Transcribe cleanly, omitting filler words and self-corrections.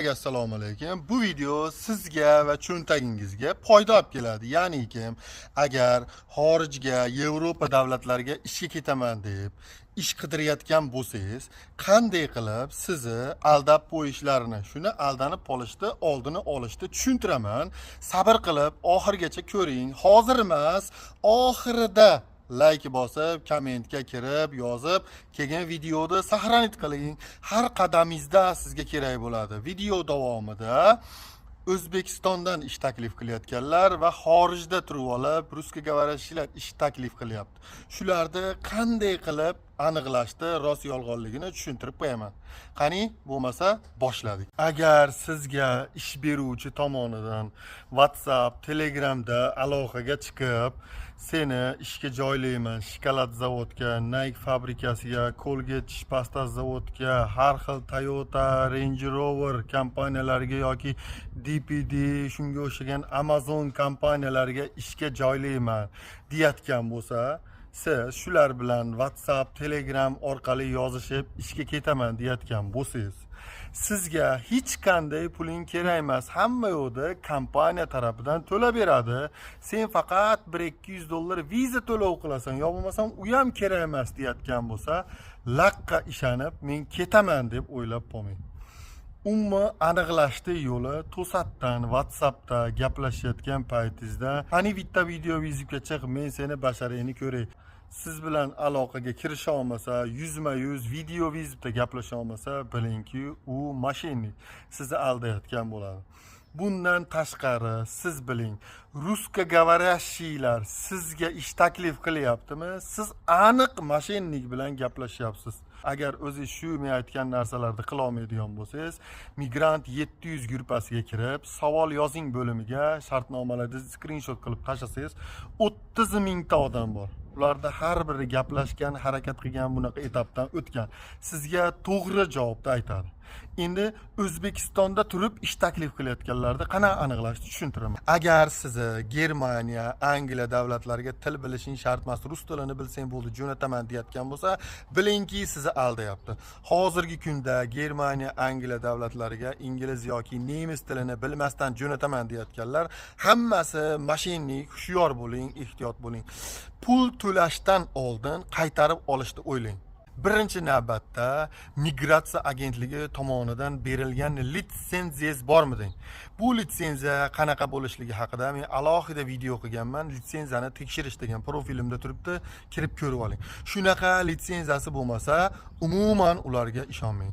Assalomu alaykum. Bu video sizga va cho'ntagingizga foyda olib keladi. Ya'ni kim agar xorijga, Yevropa davlatlariga ishga ketaman deb ish qidirayotgan bo'lsangiz, qanday qilib sizni aldab qo'yishlarini, shuni aldanib qolishni oldini olishni tushuntiraman. Sabr qilib oxirigacha ko'ring. Hozir emas, oxirida like bosib, kommentga kirib, yozib, keyin videoni saqlanib qiling. Har qadamingizda sizga kerak bo'ladi. Video davomida O'zbekistondan ish taklif qilayotganlar va xorijda turib olib, ruskiy говорящийlar ish taklif qilyapti. Shularni qanday qilib aniqlashni, rost yolg'onligini tushuntirib qo'yaman. Qani, bo'lmasa boshladik. Agar sizga ish beruvchi tomonidan WhatsApp, Telegramda aloqaga chiqib, seni ishga joylayman, shokolad zavodga, Nike fabrikasiga, Colgate tish pasta zavodga, har xil Toyota, Range Rover kompaniyalariga yoki DPD, shunga o'xshagan Amazon kompaniyalariga ishga joylayman deyotgan bo'lsa, siz shular bilan WhatsApp, Telegram orqali yozishib ishga ketaman deyotgan bo'lsangiz, sizga hech qanday puling kerak emas. Hamma yo'lda kompaniya tarafidan to'lab beradi. Sen faqat $100-200 viza to'lov qilasan, yo bo'lmasam u ham kerak emas deyotgan bo'lsa, laqqa ishonib men ketaman deb o'ylab qolmang. Umuman aniqlashdi yo'li to'satdan WhatsAppda gaplashayotgan paytingizda, "Qani bitta video vizibga chiq, men seni basharangni ko'ray." Siz bilan aloqaga kirisha olmasa, yuzma-yuz video vizibda gaplasha olmasa, bilingki, u mashinnik sizni aldayotgan bo'ladi. Bundan tashqari, siz biling, ruskiy говорящийlar sizga ish taklif qilyaptimi? Siz aniq mashinnik bilan gaplashyapsiz. Agar o'zingiz shu men aytgan narsalarni qila olmaydigan bo'lsangiz, migrant 700 gruppasiga kirib, savol yozing bo'limiga shartnomalarni skrinshot qilib tashlasangiz, 30 mingta odam bor. Ularda har biri gaplashgan, harakat qilgan, bunaqa etapdan o'tgan. Sizga to'g'ri javobni aytadi. Endi O'zbekistonda turib ish taklif qilayotganlarni qana aniqlashni tushuntiraman. Agar sizni Germaniya, Angliya davlatlariga til bilishing shart emas, rus tilini bilsang bo'ldi, jo'nataman deyotgan bo'lsa, bilingki sizni aldayapti. Hozirgi kunda Germaniya, Angliya davlatlariga ingliz yoki nemis tilini bilmasdan jo'nataman deyotganlar hammasi mashinnik. Hushyor bo'ling, ehtiyot bo'ling. Pul to'lashdan oldin qaytarib olishni o'ylang. Birinchi navbatda migratsiya agentligi tomonidan berilgan litsenziyangiz bormi deng. Bu litsenziya qanaqa bo'lishligi haqida men alohida video qilganman. Litsenziyani tekshirish degan profilimda turibdi, kirib ko'rib oling. Shunaqa litsenziyasi bo'lmasa, umuman ularga ishonmang.